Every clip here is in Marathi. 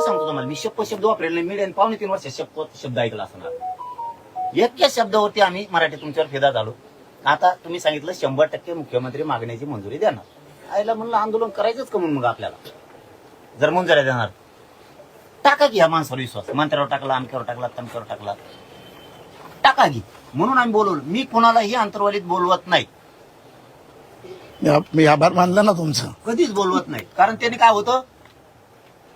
सांगतो तुम्हाला, मी शब्द वापरेल नाही. मीडियाने 2.5 वर्ष शब्द ऐकला असणार. एका शब्दावरती आम्ही मराठी तुमच्यावर फिदा झालो. आता तुम्ही सांगितलं 100% मुख्यमंत्री मागण्याची मंजुरी देणार. आईला म्हणलं आंदोलन करायचंच का म्हणून मग आपल्याला, जर मंजुऱ्या देणार टाका की. ह्या माणसावर विश्वास, मंत्र्यावर टाकला, अमक्यावर टाकला, तमक्यावर टाकला, टाका की. म्हणून आम्ही बोलवलं. मी कोणालाही अंतर्वालीत बोलवत नाही, मी आभार मानला ना तुमचं. कधीच बोलवत नाही. कारण त्यांनी काय होतं,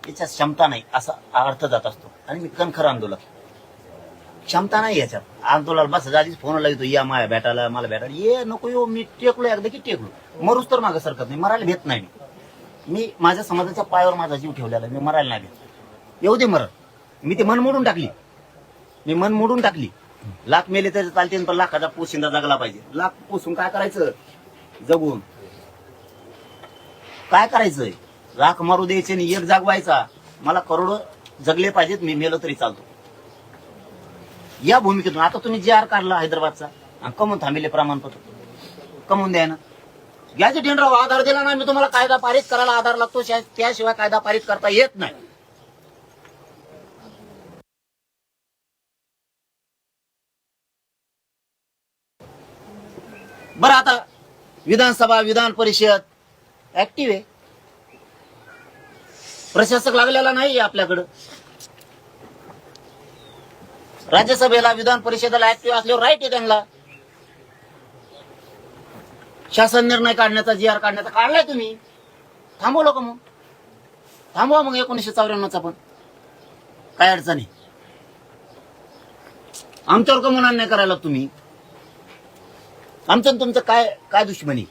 याच्यात क्षमता नाही असा अर्थ जात असतो. आणि मी कणखर आंदोलन, क्षमता नाही याच्यात. आंदोलन बस आधीच फोन लावतो, या मला भेटायला, मला भेटायला. ये नको येऊ, मी टेकलो एकदा की टेकलो. मरूच तर मागं सरकत नाही, मरायला भेट नाही. मी माझ्या समाजाच्या पायावर माझा जीव ठेवलेला, मी मरायला नाही भेट. येऊ दे मरण. मी ते मन मोडून टाकली, मी मन मोडून टाकली. लाख मेले तरी चालते, पण लाखाचा पोशिंदा जगला पाहिजे. लाख पोसून काय करायचं, जगून काय करायचंय? लाख मारू द्यायचे आणि एक जागवायचा. मला करोड जगले पाहिजेत, मी मेलो तरी चालतो. या भूमिकेतून आता तुम्ही जे आर काढला हैदराबादचा, आणि कमून थांबिले प्रमाणपत्र, कमून द्या ना. गॅजेट राव, आधार दिला ना मी तुम्हाला, कायदा पारित करायला आधार लागतो, त्याशिवाय कायदा पारित करता येत नाही. बरं, आता विधानसभा, विधान परिषद ऍक्टिव्ह आहे, प्रशासक लागलेला नाही आपल्याकडं. राज्यसभेला, विधान परिषदेला ऍक्टिव्ह असल्यावर राईट आहे त्यांना. शासन निर्णय काढण्याचा, जी आर काढण्याचा काढलाय तुम्ही, थांबवलं का? मग थांबवा मग 1994चा पण, काय अडचणी. आमच्यावर का म्हणून अन्याय करायला तुम्ही? आमचं तुमचं काय दुश्मनी?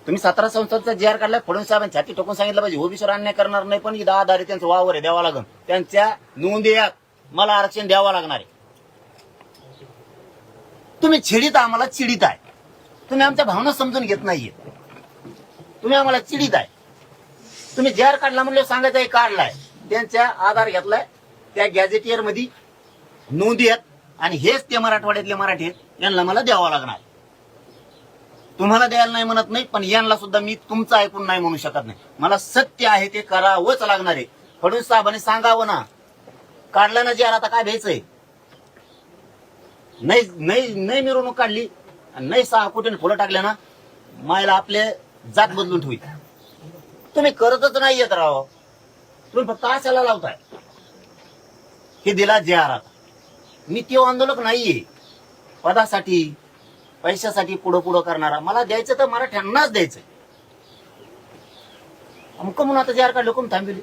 तुम्ही 17 संस्थांचा जी आर काढलाय, फडणवीस साहेबांनी छाती ठोकून सांगितलं पाहिजे ओबीसीवर अन्याय करणार नाही, पण 10 आधारे त्यांचं वावर आहे, द्यावा लागेल. त्यांच्या नोंदी यात मला आरक्षण द्यावं लागणार आहे. तुम्ही चिडीत, आम्हाला चिडीत आहे. तुम्ही आमच्या भावना समजून घेत नाहीये. तुम्ही आम्हाला चिडीत आहे. तुम्ही जी आर काढला म्हणलं सांगायचं आहे, काढलाय, त्यांच्या आधार घेतलाय, त्या गॅजेटियर मध्ये नोंदी आहेत, आणि हेच ते मराठवाड्यातले मराठी आहेत, यांना मला द्यावं लागणार. तुम्हाला द्यायला नाही म्हणत नाही, पण यांना सुद्धा मी तुमचं ऐकून नाही म्हणू शकत नाही. मला सत्य आहे ते करावंच लागणार आहे. फडणवीस साहेबांनी सांगावं ना, काढलं ना जी आर, आता काय भ्यायचंय? नाही मिरवणूक काढली, नाही 6 कोटीने फुलं टाकल्या ना, मायला आपले जात बदलून ठेवी. तुम्ही करतच नाही येत राव. तुम्ही फक्त आशाला लावताय. हे दिला जे आर. आता मी ते आंदोलक नाहीये, पदासाठी पैशासाठी पुढं करणारा. मला द्यायचं तर मराठ्यांनाच द्यायचंय. अमकं म्हणून आता जे आर काढलं, कोण थांबवली?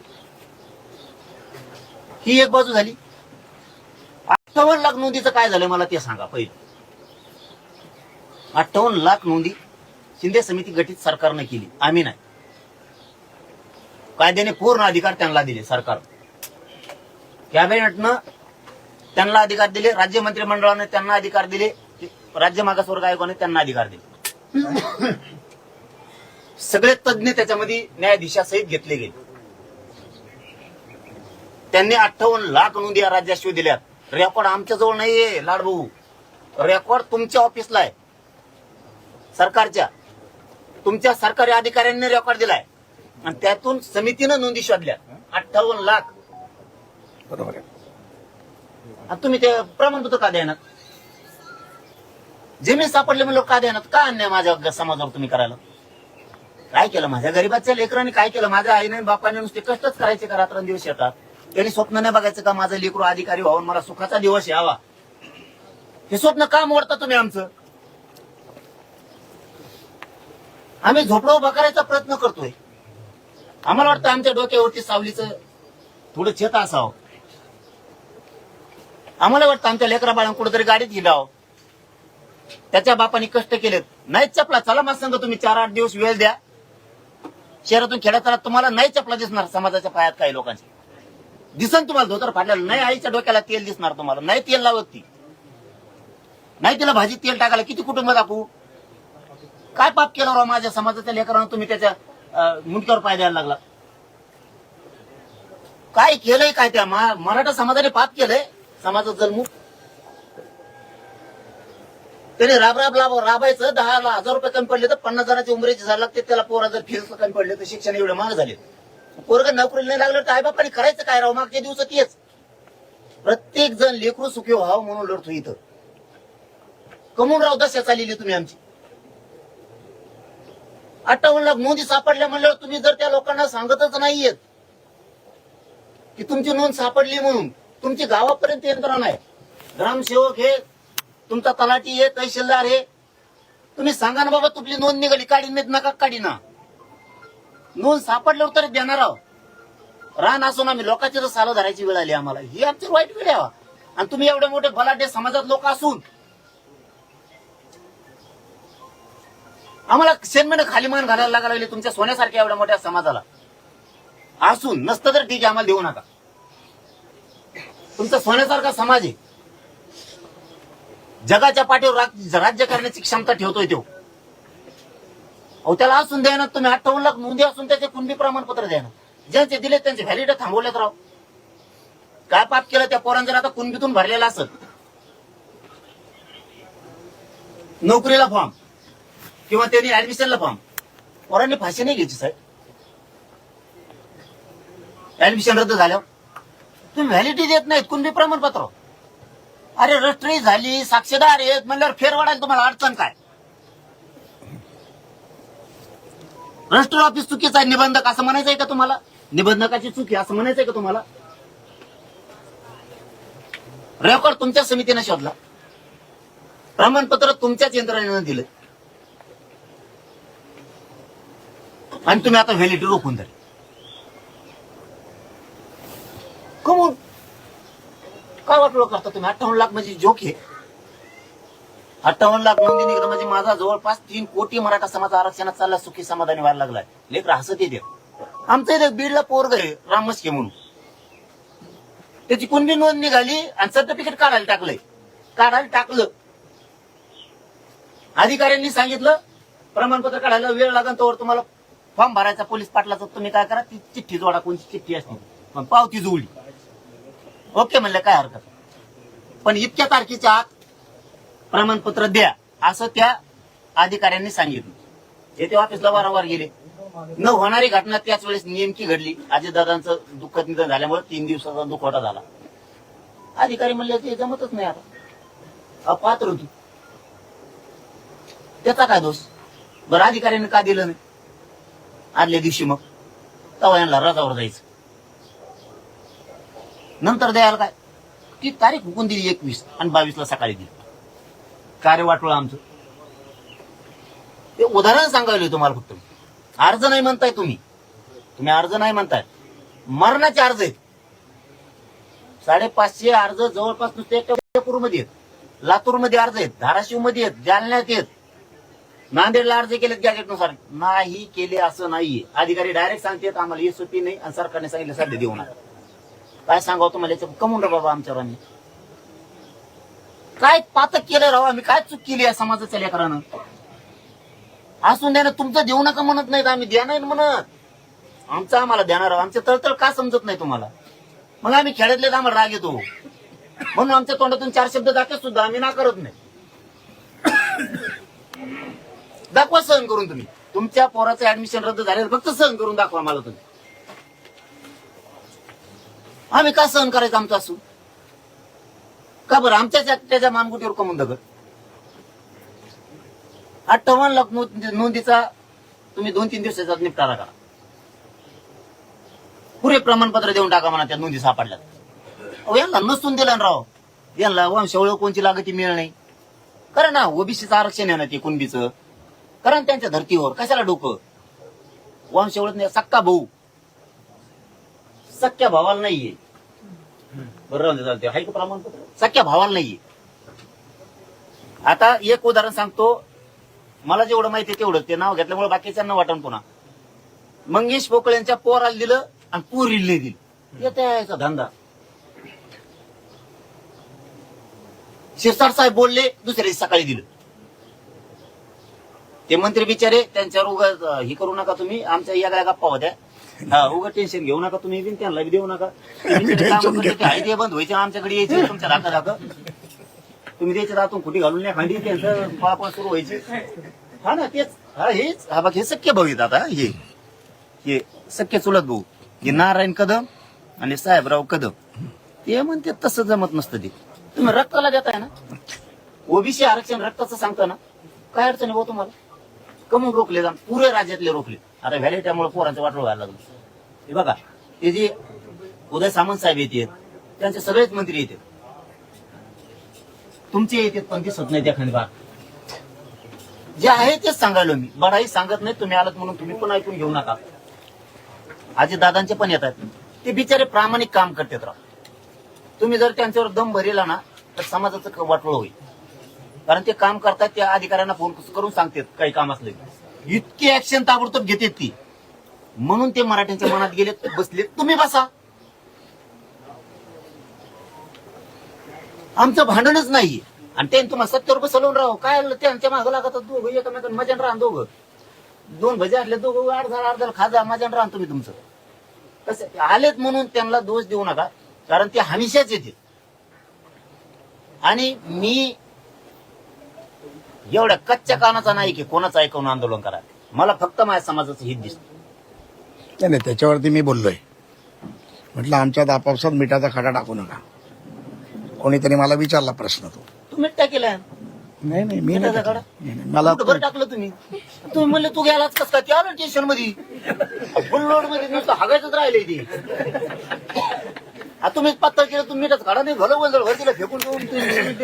ही एक बाजू झाली. 58 लाख नोंदीचं काय झालं मला ते सांगा पहिलं. 58 लाख नोंदी शिंदे समिती गठीत सरकारनं केली, आम्ही नाही. कायद्याने पूर्ण अधिकार त्यांना दिले सरकार. कॅबिनेटनं त्यांना अधिकार दिले, राज्य मंत्रिमंडळाने त्यांना अधिकार दिले, राज्य मागासवर्ग आयोगाने त्यांना अधिकार दिले. सगळे तज्ञ त्याच्यामध्ये न्यायाधीशासहित घेतले गेले. त्यांनी 58 लाख नोंदी या राज्याशिवाय दिल्यात. रेकॉर्ड आमच्या जवळ नाहीये लाडभाऊ, रेकॉर्ड तुमच्या ऑफिसला आहे, सरकारच्या. तुमच्या सरकारी अधिकाऱ्यांनी रेकॉर्ड दिलाय, आणि त्यातून समितीनं नोंदी शोधल्या 58 लाख. बरोबर आहे. तुम्ही ते प्रमाणपत्र का देणार? जमीन सापडले म्हणलं का देणार? का अन्याय माझ्या समाजावर तुम्ही करायला? काय केलं माझ्या गरीबाच्या लेकरांनी? काय केलं माझ्या आईने बापाने? नुसते कष्टच करायचे का रात्रंदिवस येतात? त्यांनी स्वप्न नाही बघायचं का माझं लेकरू अधिकारी व्हावं, मला सुखाचा दिवस यावा? हे स्वप्न का मोडता तुम्ही आमचं? आम्ही झोपडं उभा करायचा प्रयत्न करतोय. आम्हाला वाटतं आमच्या डोक्यावरती सावलीचं थोडं छत असावं. आम्हाला वाटतं आमच्या लेकरा बाळांना कुठेतरी गाडीत हिंडावं. त्याच्या बापाने कष्ट केलेत, नाहीच चपला. चला मग सांगा, तुम्ही 4-8 दिवस वेळ द्या. शहरातून खेड्यात तुम्हाला नाही चपला दिसणार. समाजाच्या पायात काही लोकांची दिसन तुम्हाला धोतर फाडलेलं नाही. आईच्या डोक्याला तेल दिसणार तुम्हाला नाही. तेल लावत ती नाही, तिला भाजीत तेल टाकायला किती कुटुंब दाखवू? काय पाप केलं राव माझ्या समाजाच्या लेकरांना तुम्ही त्याच्या मुंडक्यावर पाय द्यायला लागला? काय केलंय? काय त्या मराठा समाजाने पाप केलंय? समाजात जन्मू त्याने राबायचं. 10,000 रुपये कमी पडले तर 50 जणांची उमरेची झाली लागते त्याला. पोरा जर फीस कमी पडले तर शिक्षण एवढे महाग झाले. पोरग नोकरीला नाही लागलं तर आईबापाने करायचं काय राव? मागच्या दिवसात तेच प्रत्येक जण लेकरू सुखी व्हावं म्हणून लढतो इथं. कमवून राव दशा चाललेली तुम्ही आमची. 58 लाख नोंदी सापडल्या म्हणल्यावर तुम्ही जर त्या लोकांना सांगतच नाहीयेत की तुमची नोंद सापडली म्हणून, तुमची गावापर्यंत यंत्रणा आहे, ग्रामसेवक हे, तुमचा तलाठी हे, तहसीलदार हे, तुम्ही सांगा ना बाबा तुमची नोंद निघाली, काढी नका काढी ना. नोंद सापडल्यावर तरी देणार आहोत. रान असून आम्ही लोकांची तर सालं धरायची वेळ आली आम्हाला. ही आमची वाईट वेळ आहे. आणि तुम्ही एवढे मोठे बलाढ्य समाजात लोक असून आम्हाला शेणमेनं खाली मान घालायला लागायला लागले तुमच्या सोन्यासारख्या एवढ्या मोठ्या समाजाला. असून नसतं तर ठीक आहे, आम्हाला देऊ नका. तुमचा सोन्यासारखा समाज आहे, जगाच्या पाठीवर राज्य करण्याची क्षमता ठेवतोय तो. अहो त्याला असून द्या ना तुम्ही. 58 लाख नोंदी असून त्याचे कुणबी प्रमाणपत्र द्या ना. ज्यांचे दिले त्यांचे व्हॅलिड थांबवलेत राव. काय पाप केलं त्या पोरांनी? जर आता कुणबीतून भरलेला असत, नोकरीला फॉर्म किंवा त्यांनी ऍडमिशनला फॉर्म, पोरांनी फाशी नाही घ्यायची साहेब. ऍडमिशन रद्द झाल्यावर तुम्ही व्हॅलिडिटी देत नाहीत कुणबी प्रमाणपत्र. अरे रजिस्ट्री झाली, साक्षीदार आहेत म्हणल्यावर फेर वाढायला तुम्हाला अडचण काय? रजिस्टर ऑफिस चुकीचं आहे, निबंधक असं म्हणायचंय का तुम्हाला? निबंधकाची चुकी असं म्हणायचंय का तुम्हाला? रेकॉर्ड तुमच्या समितीने शोधला, प्रमाणपत्र तुमच्याच यंत्रणेनं दिलं आणि तुम्ही आता व्हॅलिडिटी रोखून धरली. कमून काय वाटलं करता तुम्ही? 58 लाख म्हणजे जोक आहे. 58 लाख नोंदी निघणं म्हणजे माझा जवळपास 3 कोटी मराठा समाज आरक्षणात चालला सुखी समाधानी व्हायला लागलाय. लेकर हसत येते. आमचं इथे बीडला पोरग आहे रामस्के म्हणून, त्याची कुणबी नोंद निघाली आणि सर्टिफिकेट काढायला टाकलं. अधिकाऱ्यांनी सांगितलं प्रमाणपत्र काढायला वेळ लागेल तोवर तुम्हाला फॉर्म भरायचा पोलीस पाटलाचा. तुम्ही काय करा, ती चिठ्ठी जोडा, कोणती चिठ्ठी असते पण पावती जोडली. ओके म्हणलं, काय हरकत. पण इतक्या तारखेच्या आत प्रमाणपत्र द्या असं त्या अधिकाऱ्यांनी सांगितलं. येथे ऑफिसला वारंवार गेले. न होणारी घटना त्याच वेळेस नेमकी घडली. अजितदादांचं दुःखद निधन झाल्यामुळे 3 दिवसाचा दुखवटा झाला. अधिकारी म्हणले ते जमतच नाही, आता अपात्र होती. त्याचा काय दोष? बरं अधिकाऱ्यांनी का दिलं नाही आदल्या दिवशी? मग तेव्हा यांना रजावर जायचं. नंतर द्यायला काय, ती तारीख हुकून दिली 21 आणि 22ला सकाळी दिली. कार्य वाटलं आमचं. ते उदाहरण सांगायला तुम्हाला फक्त. अर्ज नाही म्हणताय तुम्ही अर्ज नाही म्हणताय. मरणाचे अर्ज आहेत 550 अर्ज जवळपास नुसते मध्ये आहेत. लातूरमध्ये अर्ज आहेत, धाराशिवमध्ये आहेत, जालन्यात आहेत, नांदेडला अर्ज केलेत गॅजेटनुसार. नाही केले असं नाहीये. अधिकारी डायरेक्ट सांगतात आम्हाला एसओपी नाही आणि सरकारने सांगितलं सध्या देऊ नका. काय सांगावं तुम्हाला? याचं कमवून रा बाबा आमच्यावर. आम्ही काय पातक केलं राव? आम्ही काय चूक केली या समाजाच्या लेकरानं? असून द्या ना, तुमचं देऊ नका म्हणत नाहीत, आम्ही द्या नाही म्हणत. आमचं आम्हाला देणार. आमचं तळतळ का समजत नाही तुम्हाला? मग आम्ही खेड्यातले आम्हाला राग येतो म्हणून आमच्या तोंडातून 4 शब्द जाते सुद्धा आम्ही ना करत नाही. दाखवा सहन करून. तुम्ही तुमच्या पोराचं ऍडमिशन रद्द झालेलं फक्त सहन करून दाखवा मला तुम्ही. आम्ही का सहन करायचं आमचं असून? का बरं आमच्याच त्याच्या मानगुटीवर कमवून दगड? 58 लाख नोंदीचा तुम्ही 2-3 दिवसाचा निपटारा करा. पुरे प्रमाणपत्र देऊन टाका म्हणा त्या नोंदी सापडल्यात. यांना नसून दिलं ना राव. यांना वंशावळ कोणची लागती मिळ नाही. करा ना, ओबीसीचं आरक्षण आहे ना ते कुणबीचं, करा ना त्यांच्या धर्तीवर. कशाला डोकं? वंशावळत नाही. सक्का भाऊ सख्या भावाला नाहीये. बरं चालते हाय का प्रमाणपत्र? सख्या भावाला नाहीये. आता एक उदाहरण सांगतो. मला जेवढं माहिती तेवढं. ते नाव घेतल्यामुळे बाकीच्यांना वाटण पुन्हा. मंगेश पोकळ्यांच्या पोराला दिलं आणि पोरीला नाही दिलं. याचा धंदा. शिरसाट साहेब बोलले, दुसऱ्या दिवशी सकाळी दिलं. ते मंत्री बिचारे त्यांच्यावर उगा हे करू नका तुम्ही. आमच्या या गप्पा होत्या. उगा टेन्शन घेऊ नका तुम्ही. त्यांना देऊ नका. ते बंद व्हायचे आमच्याकडे यायचे तुमच्या धाका. तुम्ही त्याच्या दातून कुठे घालून नाही खांडी त्यांचं पळापळ सुरू व्हायची. हा ना तेच. हेच हा बघ, हे सख्य भाऊ येतात. हे सख्य चुलत भाऊ. की नारायण कदम आणि साहेबराव कदम ते म्हणते तसं जमत नसतं ते. तुम्ही रक्ताला देताय ना, ओबीसी आरक्षण रक्ताचं सांगता ना, काय अडचण आहे भाऊ तुम्हाला? कमून रोखले जाण, पुरे राज्यातले रोखले. आता व्हॅलिट्यामुळे पोरांचं वाटलं व्हायला लागलं. हे बघा, ते जे उदय सामंत साहेब येतात, त्यांचे सगळेच मंत्री येतात, तुमचे येतात पण दिसत नाही त्या खंडीबार. जे आहे तेच सांगायलो मी, बडाही सांगत नाही. तुम्ही आलात म्हणून तुम्ही पण ऐकून घेऊ नका. आजी दादांचे पण येतात, ते बिचारे प्रामाणिक काम करतात राव. तुम्ही जर त्यांच्यावर दम भरिला ना तर समाजाचं वाटोळ होईल. कारण ते काम करतात, त्या अधिकाऱ्यांना फोन करून सांगतात काही काम असलं की. इतकी ऍक्शन ताबडतोब घेतात ती, म्हणून ते मराठ्यांच्या मनात गेले, बसले. तुम्ही बसा, आमचं भांडणच नाही. आणि त्यांनी तुम्हाला सत्तेवर बसवून राहू काय, त्यांच्या मागं लागतात दोघं, एकमेकांना मजान राहा. दोघं दोन भजे असले, दोघं अर्धा खाजा मजान राहा तुम्ही तुमचं. कसं आलेत म्हणून त्यांना दोष देऊ नका, कारण ते हमेशाच येते. आणि मी एवढ्या कच्च्या कानाचा नाही की कोणाचं ऐकून आंदोलन करा. मला फक्त माझ्या समाजाचं हित दिसतं. नाही त्याच्यावरती मी बोललोय, म्हटलं आमच्यात आपापसात मिठाचा खडा टाकू नका. कोणीतरी मला विचारला प्रश्न तो. तुम्ही टाकेला नाही मी नाही मिठाचा टाकला. खडा? नाही, मला बरं टाकलं तुम्ही. तुम्ही म्हणले तू गेलाच कस काय, ते आलं स्टेशन मध्ये फुल लोड मध्ये नुसतं हागायचंच राहिले ते. तुम्हीच पातळ केलं, तुम्ही मिठाचा खडा नाही घालवलं, वरतीला फेकून देऊन